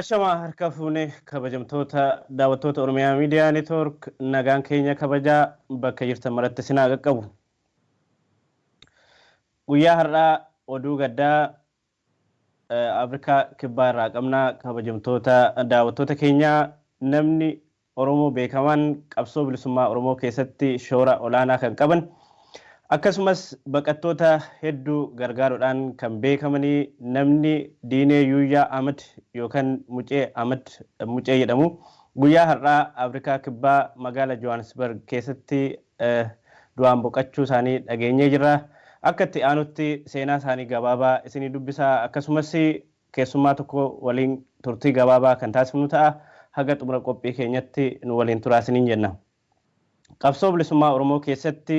Ashama harka fuune kabajamtoota daawwattoota Oromiyaa Miidiyaa Neetwoork nagaan keenya kabajaa bakka jirtan maratti sinaa qaqqabu. Guyyaa har'aa oduu gaddaa Afrikaa kibbaa irraa qabna kabajamtoota daawwattoota keenyaa namni Oromoo beekaman qabsoo bilisummaa Oromoo keessatti shoora olaanaa kan qaban akkasumas baqattoota hedduu gargaaruudhaan kan beekamanii namni Diinee Yuuyyaa Ahmad yookaan Mucee Ahmad Mucee jedhamu guyyaa har'aa Afrikaa kibbaa magaalaa Johannesburg keessatti du'aan boqachuu isaanii dhageenyee jirra. Akka itti aanutti seenaa isaanii gabaabaa isinii dubbisaa akkasumas keessummaa tokko waliin turtii gabaabaa kan taasifnu ta'a. Haga xumura qophii keenyatti nu waliin turaa isiniin jenna. Qabsoo bilisummaa Oromoo keessatti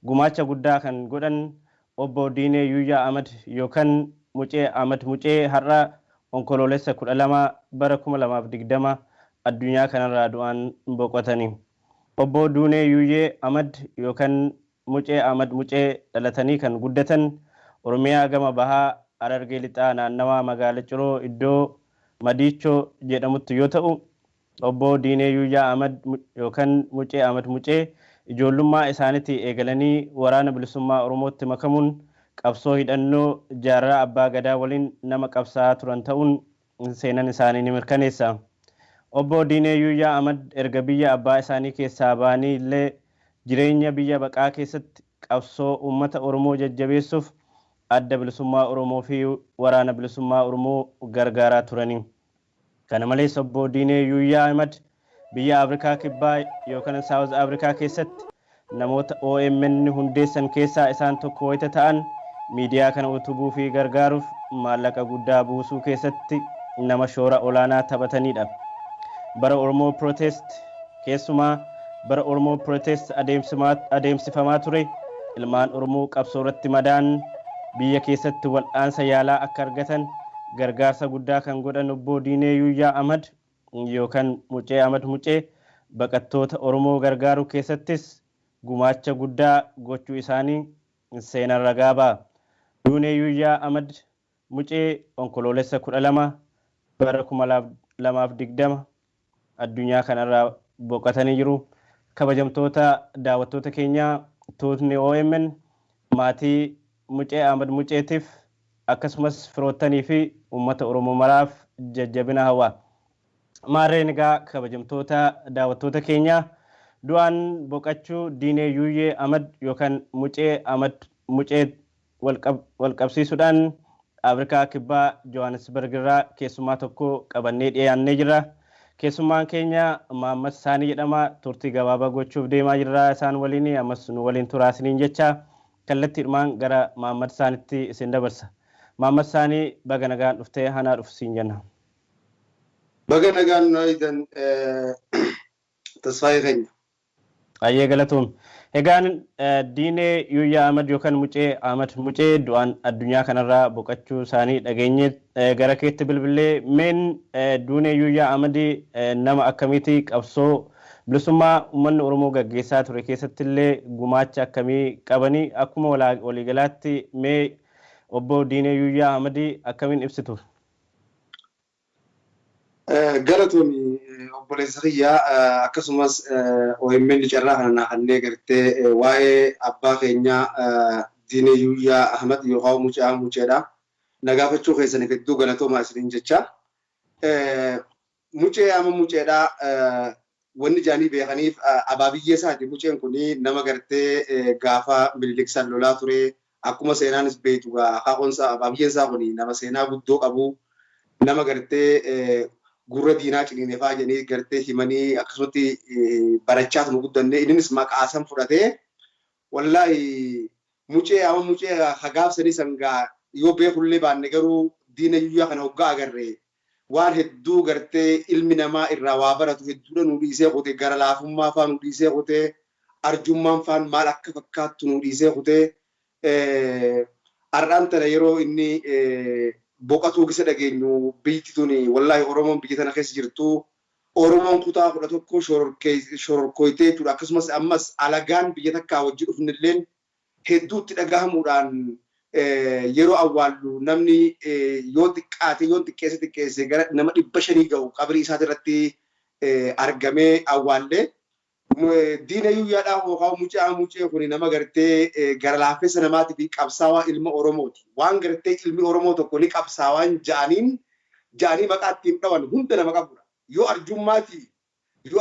gumaacha guddaa kan godhan obbo Diinee Yuuyyaa Ahmad yookaan Mucee Ahmad Mucee har'a onkoloolessa 12 bara 2020 addunyaa kanarraa du'aan boqotanii. Obbo Diinee Yuuyyaa Ahmad yookaan Mucee Ahmad Mucee dhalatanii kan guddatan Oromiyaa gama bahaa Harargee lixaa naannawaa magaalaa Ciroo iddoo Madiichoo jedhamutti yoo ta'u obbo Diinee Yuuyyaa Ahmad yookaan Mucee Ahmad Mucee ijoollummaa isaaniitii eegalanii waraana bilisummaa Oromootti makamuun qabsoo hidhannoo jaarraa abbaa gadaa waliin nama qabsaa'aa turan ta'uun seenan isaanii ni mirkaneessa. Obbo Diinee Yuuyyaa Ahmad erga biyya abbaa isaanii keessaa ba'anii illee jireenya biyya baqaa keessatti qabsoo uummata Oromoo jajjabeessuuf adda bilisummaa Oromoo fi waraana bilisummaa Oromoo gargaaraa turani. Kana malees obbo Diinee Yuuyyaa Ahmad biyya Afrikaa kibbaa yookaan South Afrikaa keessatti namoota OMN hundeessan keessaa isaan tokko wayita ta'an miidiyaa kana utubuu fi gargaaruuf maallaqa guddaa buusuu keessatti nama shoora olaanaa taphatanidha. Bara Oromoo Protest keessumaa bara Oromoo Protest adeemsifamaa ture ilmaan Oromoo qabsoo irratti madaan biyya keessatti wal'aansa yaalaa akka argatan gargaarsa guddaa kan godhan obbo Diinee Yuuyyaa Ahmad yookaan Mucee Ahmad Mucee baqattoota Oromoo gargaaruu keessattis gumaacha guddaa gochuu isaanii seenaan ragaa ba'a. Diinee Yuuyyaa Ahmad Mucee onkoloolessa 12 bara 2020 addunyaa kanarraa boqotanii jiru. Kabajamtoota daawwattoota keenyaa tuutni OMN maatii Mucee Ahmad Muceetiif akkasumas firoottanii fi uummata Oromoo maraaf jajjabina hawaa. Maarreen egaa kabajamtoota daawwattoota keenyaa du'aan boqachuu Diinee Yuuyyaa Ahmad yookaan Mucee Ahmad Mucee walqabsiisuudhaan Afrikaa kibbaa Johannesburg irraa keessummaa tokko qabannee dhiyaannee jirra. Keessummaan keenya Mahammad Saanii jedhama. Turtii gabaabaa gochuuf deemaa jirra isaan waliin ammas nu waliin turaa isiniin jecha kallattiidhumaan gara Mahammad Saanitti isin dabarsa. Mahammad Saanii baga nagaan dhuftee hanaa dhufsiin jenna. Baga nagaan nooyitan tasfaayee keenya. Ayyee galatoom. Egaan Diinee Yuuyyaa Ahmad yookaan Mucee Ahmad Mucee du'aan addunyaa kanarraa boqachuu isaanii dhageenye gara keetti bilbilee meen Diinee Yuuyyaa Ahmad nama akkamiiti qabsoo bilisummaa uummanni Oromoo gaggeessaa ture keessatti illee gumaacha akkamii qabanii akkuma waliigalaatti mee obbo Diinee Yuuyyaa Ahmad akkamiin ibsitu? Galatoomii obboleessa kiyyaa akkasumas OMN carraa kana naannee gartee waa'ee abbaa keenyaa Diinee Yuuyyaa Ahmad yookaan Mucee Ahmad Muceedha. Nagaafachuu keessanii hedduu galatoomaa isiniin jecha. Mucee Ahmad Muceedha wanni jaanii beekaniif abaabiyye isaati. Muceen kun nama gartee gaafa mililiksan lolaa ture akkuma seenaanis beektu haaqonsa abaabiyye isaa kun nama seenaa guddoo qabu nama gartee gurra diinaa ciniinefaa jedhanii gartee himanii akkasumatti barachaa nu guddanne innis maqaa san fudhatee wallaahi Mucee Ahmad Mucee hagaafsanii sangaa yoo beekullee baanne garuu Diinee Yuuyyaa kana hoggaa agarre waan hedduu gartee ilmi namaa irraa waa baratu hedduudha nu dhiisee qotee gara laafummaa faa nu dhiisee qotee arjummaan faan maal akka fakkaattu nu dhiisee qotee har'aan tana yeroo inni boqatuu gisa dhageenyu biyyi tuni wallaahi Oromoon biyya tana keessa jirtu Oromoon kutaa 11 shororkoytee jechuudha. Akkasumas ammas alagaan biyya takkaa wajjin dhufnilleen hedduutti dhagahamuudhaan yeroo awwaallu namni yoo xiqqeesse gara nama 500 ga'u qabrii isaati irratti argamee awwaallee diinayyuu yaadhaa hookaa mucee kuni nama gartee gara laaffessa namaatii fi qabsaawaa ilma Oromooti. Waan gartee ilmi Oromoo tokko ni qabsaawaan ja'anii maqaa ittiin dhawan hunda nama qabudha. Yoo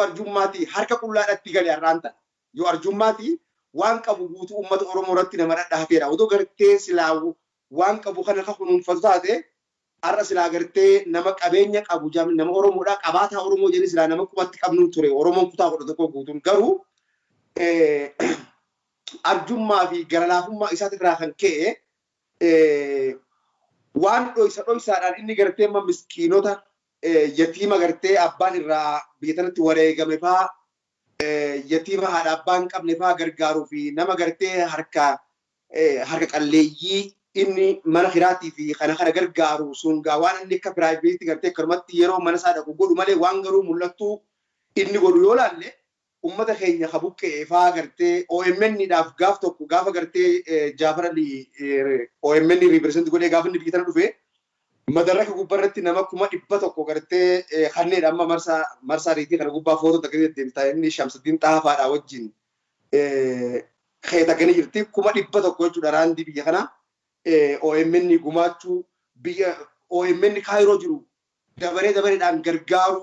arjummaatii harka qullaadhaatti galee har'aan ta'a. Yoo arjummaatii waan qabu guutuu uummata Oromoo irratti nama dhadhaateedha. Otoo gartee silaa waan qabu kana kan kunuunfatu taate har'a silaa gartee nama qabeenya qabu nama Oromoodhaa qabaataa Oromoo jedhanii silaa nama qubatti qabnu ture. Oromoon kutaa 11 guutuun garuu arjummaa fi garalaafummaa isaatirraa kan ka'e waan dho'isaadhaan inni gartee miskiinota yatiima gartee abbaan irraa biyya tanatti wareegame fa'aa yatiima haadha abbaan qabne fa'aa gargaaruu fi nama gartee harka qalleeyyii inni mana hiraatii fi kana gargaaru sungaa waan inni akka piraayiveetii gartee akkanumatti yeroo mana isaa dhaqu godhu malee waan garuu mul'attu inni godhu yoo laalle ummata keenya kabuqqee fa'aa gartee OMN dhaaf gaaf tokko gaafa gartee Jaafar Ali OMN riipireezenti godhee gaafa inni biyya tana dhufe madarraka gubbarratti nama 100 gartee kanneen amma marsaa riitii kana gubbaa footoo takkee deemtaa inni Shamsuddin Xaafaadhaa wajjin keetaganii jirti 100 jechuudha raandii biyya kanaa. OMN gumaachuu biyya OMN kaayiroo jiru dabareedhaan gargaaru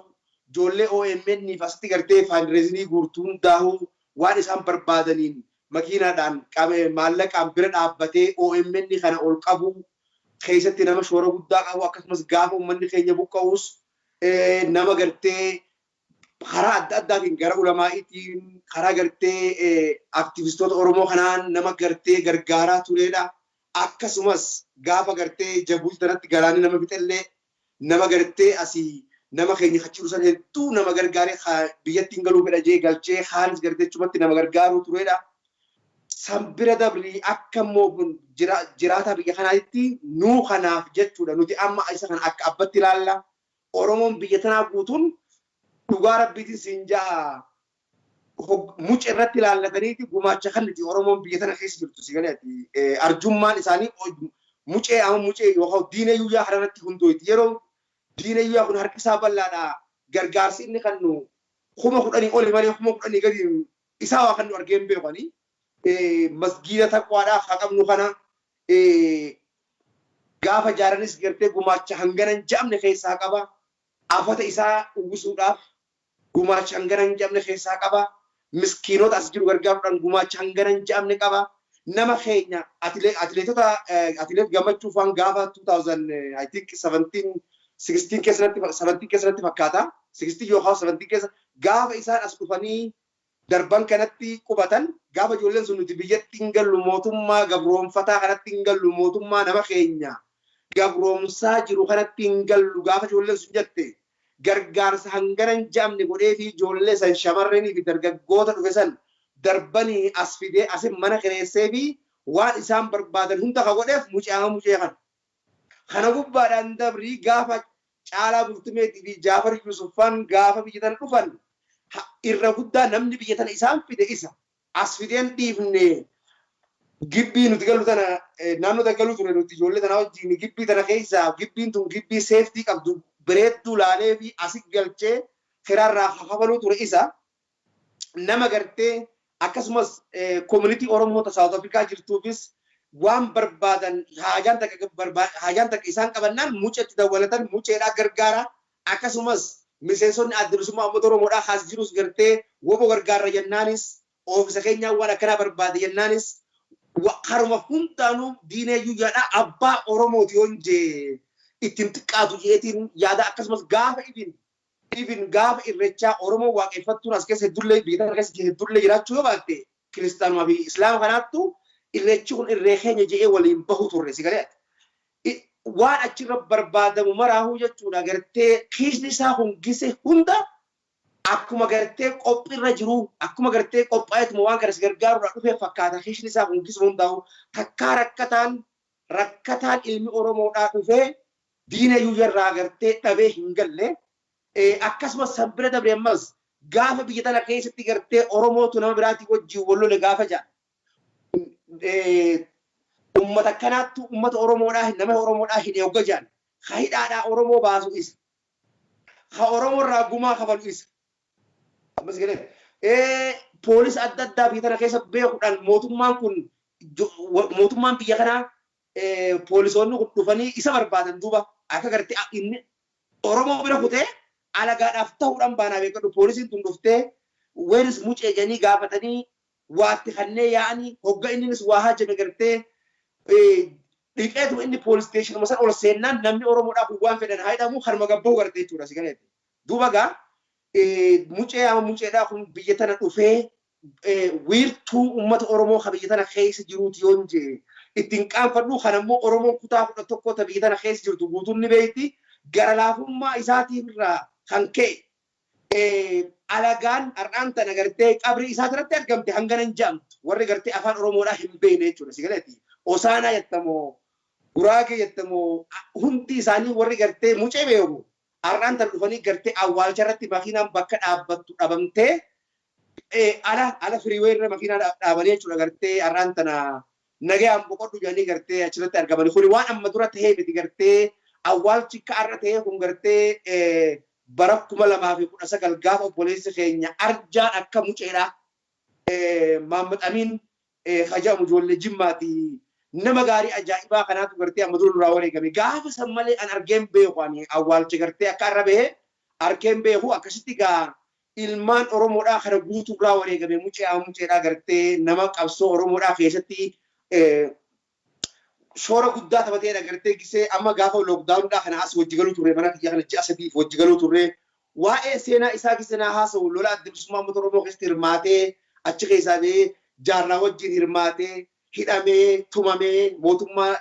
ijoollee OMN asitti gartee faandireezinii guutuun daahuu waan isaan barbaadaniin makiinaadhaan maallaqaan bira dhaabbatee OMN kana ol qabu keessatti nama shoora guddaa qabu akkasumas gaafa uummanni keenya buqqa'us nama gartee karaa adda addaatiin gara ulamaa'iitiin karaa gartee aktivistoota Oromoo kanaan nama gartee gargaaraa turedha. Akkasumas gaafa gartee Jabuuti tanatti galaanii nama fixellee nama gartee asii nama keenya kachiru san hedduu nama gargaaree biyyattiin galuu fedha jee galchee haalis gartee chumatti nama gargaaruu turedha. San bira dabrii akka immoo jiraataa biyya kanaatti nuu kanaaf jechuudha. Nuti amma isa kana akka abbatti ilaalla. Oromoon biyya tanaa guutuun dhugaa rabbiitiin siin ja'a mucee irratti ilaallataniiti gumaacha kanniti Oromoon biyya tana keessa jirtu si galeeti. Arjummaan isaanii mucee yookaan diinayyuu yaa hararratti hundooyti. Yeroo diinayyuu kun harki isaa bal'aadha. Gargaarsi inni kan nu 10,000 oli malee 10,000 gadi isaa waa kan nu argee hin beekani. Masgiida taqwaadhaaf haa qabnu kana gaafa jaaranis gartee gumaacha hangana hin jedhamne keessaa qaba. Afata isaa uwwisuudhaaf gumaacha hangana hin jedhamne keessaa qaba. Miskiinota as jiru gargaaruudhaan gumaacha hangana hin jedhamne qaba. Nama keenya atileet gammachuuf waan gaafa 2017 keessatti fakkaata. 16 yookaan 17 keessa gaafa isaan as dhufanii darban kanatti qubatan gaafa ijoolleen sun nuti biyyatti hin gallu mootummaa gabroonfataa kanatti hin gallu mootummaa nama keenya gabroomsaa jiru kanatti hin gallu gaafa ijoolleen sun jette gargaarsa hangana hin jedhamne godhee fi ijoollee san shamarranii fi dargaggoota dhufe san darbanii as fidee asin mana kireessee fi waan isaan barbaadan hunda ka godheef mucee kana gubbaadhaan dabrii gaafa Caalaa Bultumeetii fi Jaafar Yusuffaan gaafa biyya tana dhufan irra guddaa namni biyya tana isaan fide isa as fideen dhiifne gibbii nuti galu tana naannoo tana galuu ture nuti ijoollee tana wajjin gibbii tana keessaa gibbiin tun gibbii seeftii qabdu bareedduu laalee fi asi galchee kiraarraa hafaluu ture isa nama gartee akkasumas koominitii Oromoota Saawut Afrikaa jirtuufis waan barbaadan haajaan takka isaan qabannaan muceetti dawwalatan muceedhaa gargaara akkasumas miseensonni adda bilisummaa uummata Oromoodhaa haas jirus gartee wobo gargaarra jennaanis oofisa keenyaa waan akkanaa barbaade jennaanis haruma hundaanuu diineeyyuu yaadhaa abbaa Oromooti yoon jee ittiin xiqqaatu jeetiin yaada akkasumas gaafa ibin gaafa irrechaa Oromoo waaqeffattuun as keessa heddullee biyya tana keessa heddullee jiraachuu yoo baatte kiristaanummaa fi islaama kanaattu irreechi kun irree keenya jedhee waliin bahu turre si galee waan achirra barbaadamu maraahuu jechuudha gartee kiisni isaa hungise hunda akkuma gartee qophiirra jiru akkuma gartee qophaa'eetuma waan kanas gargaaruudhaan dhufee fakkaata kiisni isaa hungisu hundaa'u takkaa rakkataan ilmi Oromoodhaa dhufee diinayyuu irraa gartee dhabee hin galle akkasumas sanbira dabre ammas gaafa biyya tana keessatti gartee Oromootu nama biraatii wajjin wal lole gaafa ja'a. ummata kanaattu ummata Oromoodhaa nama Oromoodhaa hidhee hogga jaan ha hidhaadhaa Oromoo baasu isa ha Oromoo irraa gumaa kafalu isa ammas galee poolis adda addaa biyya tana keessa beekuudhaan mootummaan biyya kanaa poolisoonni kun dhufanii isa barbaadan duuba akka gartee inni Oromoo bira kutee alagaadhaaf ta'uudhaan baanaa beekadhu poolisiin tun dhuftee weenis mucee janii gaafatanii waatti kannee yaa'anii hogga innis waa hajjame gartee dhiqeetuma inni poolis steeshinuma san ol seennaan namni Oromoodhaaf waan fedhan haa hidhamu harma gabboo gartee jechuudha si galeetti. Duuba gaa mucee ama muceedhaa kun biyya tana dhufee wiirtuu uummata Oromoo kan biyya tana keessa jiruuti yoon jee ittiin qaanfadhu kan ammoo Oromoon kutaa 11 biyya tana keessa jirtu guutuun ni beekti gara laafummaa isaatiin irraa kan ka'e alagaan har'aan tana gartee qabri isaa irratti argamte hanganan jaamtu warri gartee afaan Oromoodhaa hin beekne jechuudha si galeetti. Osaanaa jettamoo Guraagee jettamoo hundi isaanii warri gartee mucee beeku har'aan tana dhufanii gartee awwaalcha irratti makiinaan bakka dhaabbattu dhabamtee ala firiiwee irra makiinaa dhaabanii jechuudha gartee har'aan tana nagayaan boqodhu jedhanii gartee achirratti argamanii kuni waan amma dura tahee miti gartee awwaalchi akka har'a tahee kun gartee bara 2019 gaafa obboleessi keenya arjaan akka muceedha Maammed Amiin hajamu ijoollee Jimmaati nama gaarii ajaa'ibaa kanaatu gartee amma dura duraa wareegame gaafa san malee an argeen beeku ani awwaalcha gartee akka har'a bahee argeen beeku akkasitti gaa ilmaan Oromoodhaa kana guutuu duraa wareegame muceedhaa gartee nama qabsoo Oromoodhaa keessatti shoora guddaa taphateedha gartee gisee amma gaafa lookdaawunidhaa kana as wajji galuu turre mana kiyya kana ji'a sadiif wajji galuu turre waa'ee seenaa isaa giseenaa haasa'u lola adda bilisummaa uummata Oromoo keessatti hirmaatee achi keessaa bahee jaarraa wajjin hirmaatee hidhamee tumamee mootummaa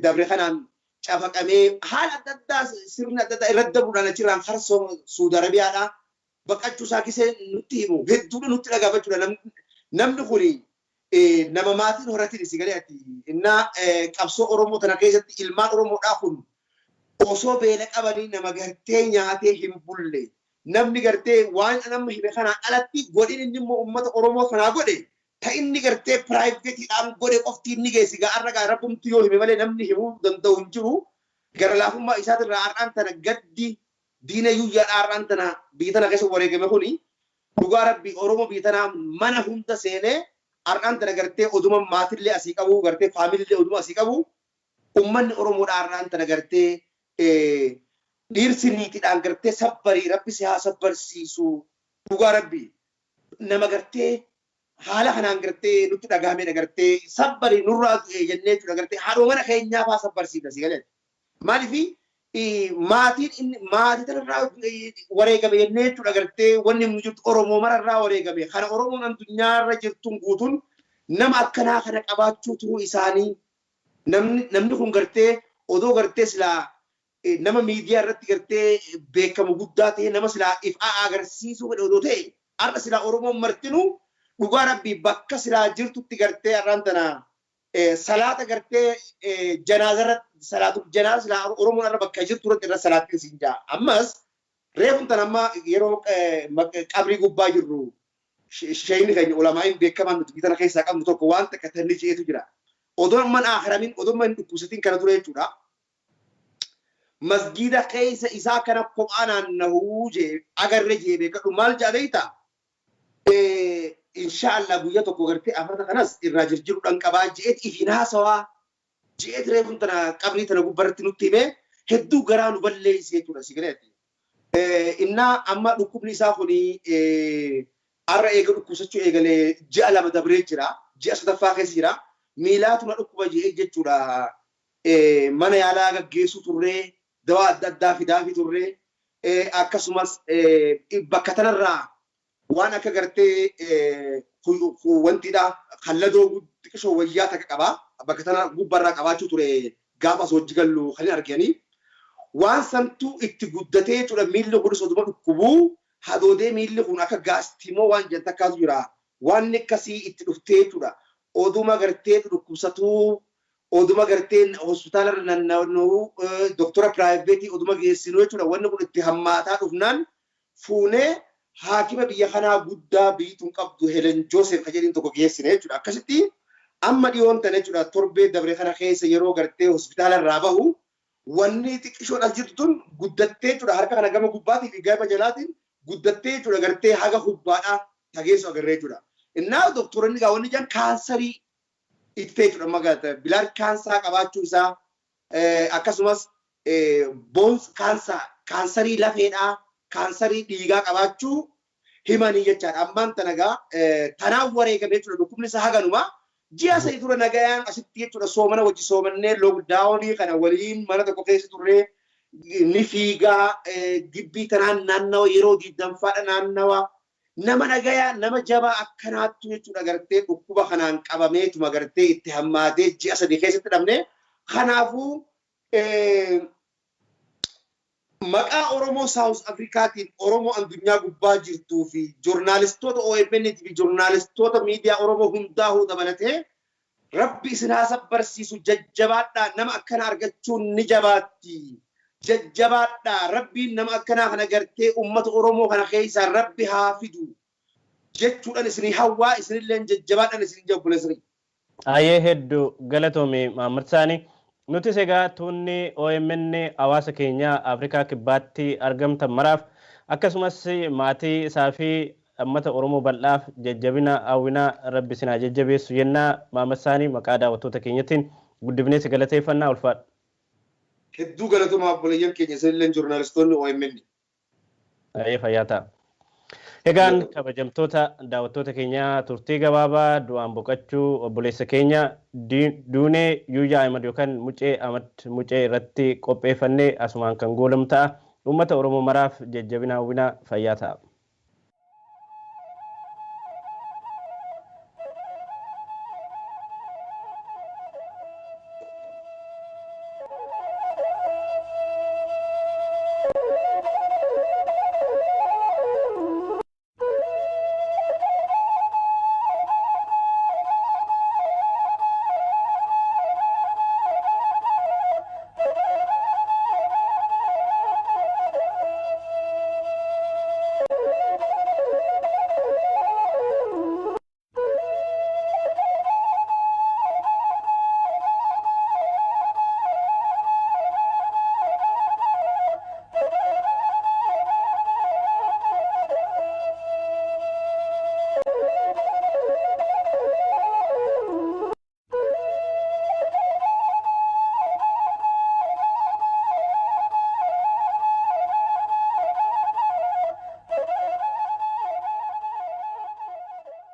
dabre kanaan cafaqamee haala adda addaa sirna adda addaa irratti dabuudhaan achirraan harsoo Suudi Arabiyaadhaa baqachuu isaa gisee nutti himu hedduudha nutti dhagaafachuudha namni kuni nama maatiin horatiin si galee ati innaa qabsoo Oromoo tana keessatti ilmaan Oromoodhaa kun osoo beela qabanii nama gartee nyaatee hin bulle namni gartee waan namni hime kanaan alatti godhin inni immoo uummata Oromoo kanaa godhe ta inni gartee piraayivetiidhaan godhe qofti inni geessi gaarra gaa rabbumti yoo hime malee namni himuu danda'u hin jiru gara laafummaa isaatirraa har'aan tana gaddi diina yuyyaadhaa har'aan tana biyya tana keessa wareegame kuni dhugaa rabbii Oromoo biyya tanaa mana hunda seenee har'aan tana gartee oduma maatillee asii qabu gartee faamilillee oduma asii qabu ummanni Oromoodhaa har'aan tana gartee dhiirsi niitiidhaan gartee sabbarii rabbi si haa sabbarsiisu dhugaa rabbii nama gartee haala kanaan gartee nutti dhagahamedha gartee sabbarii nurraa jennee jechuudha gartee haadhoo mana keenyaaf haa sabbarsiifna si galee maaliif maatii tanarraa wareegame jennee jechuudha gartee wanni nu jirtu Oromoo mararraa wareegame kana Oromoon addunyaarra jirtuun guutuun nama akkanaa kana qabaachuu turuu isaanii namni kun gartee odoo gartee silaa nama miidiyaa irratti gartee beekamu guddaa ta'e nama silaa ifaa agarsiisuu fedhe odoo ta'e har'a silaa Oromoon martinuu dhugaa rabbii bakka silaa jirtutti gartee har'aan tana salaata gartee janaazarratti salaatu janaaza silaa Oromoon irra bakka jirtu irratti irra salaattiin siin jaa ammas reefun tan amma yeroo qabrii gubbaa jirru shayni keenya ulamaa'in beekaman nuti bitana keessaa qabnu tokko waan takka tanni jeetu jira odoon man akhiramin odoon man dhukkubsatiin kana dura jechuudha masgida keessa isaa kana kophaa naannahuu jee agarre jee beekadhu maal jaabeeyta inshallah guyyaa tokko gartee afata kanas irraa jirjiruudhaan qabaa jeet ifiin haasawaa jeet reefun tana qabrii tana gubbarratti nutti himee hedduu garaa nu balleessee jechuudha si galeetti. Innaa amma dhukkubni isaa kuni har'a eega dhukkubsachuu eegalee ji'a lama dabree jira ji'a sadaffaa keessa jira miilaatu na dhukkuba jechuudha mana yaalaa gaggeessuu turree dawaa adda addaa fidaa turree akkasumas bakka tanarraa waan akka gartee wantiidha kalladoo xiqqishoo wayyaa takka qabaa bakka tana gubbarraa qabaachuu ture gaafa hojii gallu kan arganii waan santuu itti guddatee jechuudha miilli kunis oduma dhukkubuu hadoodee miilli kun akka gaastimoo waan jedhan takkaatu jira waan akkasii itti dhuftee jechuudha oduma gartee dhukkubsatuu oduma gartee hospitaalarra naanna'uu doktora piraayiveetii oduma geessinuu jechuudha wanni kun itti hammaataa dhufnaan fuunee haakima biyya kanaa guddaa biituun qabdu Helen Joseph jedhin tokko geessine jechuudha akkasitti amma dhiyoon tana jechuudha torbee dabre kana keessa yeroo gartee hospitaala irraa bahu wanni xiqqishoon as jirtu tun guddattee jechuudha harka kana gama gubbaatii fi gama jalaatiin guddattee jechuudha gartee haga hubbaadhaa tageessu agarree jechuudha. Innaa doktoronni gaa wanni jedhan kaansarii ittee jechuudha magaata bilaad kaansaa qabaachuu isaa akkasumas boons kaansarii lafeedhaa kaansarii dhiigaa qabaachuu himanii jechaadha. Ammaan tanagaa tanaan wareegame jechuudha dhukkubni isaa haganuma. Ji'a sadii tura nagayaan asitti jechuudha soomana wajji soomannee lookdaawunii kana waliin mana tokko keessa turree ni fiigaa gibbii tanaan naannawa yeroo 20ffaadha naannawa nama nagayaa nama jabaa akkanaattu jechuudha gartee dhukkuba kanaan qabameetuma gartee itti hammaatee ji'a sadii keessatti dhabne kanaafuu maqaa Oromoo South Afrikaatiin Oromoo addunyaa gubbaa jirtuu fi joornaalistoota OMN fi joornaalistoota miidiyaa Oromoo hundaa'uu dabalatee Rabbi isin haasa barsiisu jajjabaadhaa nama akkana argachuun ni jabaatti. Jajjabaadhaa Rabbiin nama akkanaa kana gartee uummata Oromoo kana keessaa Rabbi haa fidu jechuudhaan isinii hawwaa isinillee jajjabaadhaan isin jabbuleessanii. Ayyee hedduu galatoomii Maamad Saanii. Nuti egaa tuunni OMN hawaasa keenya Afrikaa kibbaatti argamtan maraaf akkasumas maatii isaa fi ummata Oromoo bal'aaf jajjabina hawwina Rabbi isin haa jajjabeessu jennaa Maamad Saanii maqaa daawwattoota keenyatiin guddifnee si galateeffannaa ulfaadha. Hedduu galatoomaa obboleeyyan keenya isinillee joornaalistoonni OMN. Ayyee fayyaa ta'a. Egaan kabajamtoota daawwattoota keenya turtii gabaabaa du'aan boqachuu obboleessa keenya Duunee Yuuyaa Ahmad yookaan Mucee Ahmad Mucee irratti qopheeffannee asumaan kan goolamu ta'a. Uummata Oromoo maraaf jajjabina hawwina fayyaa ta'a.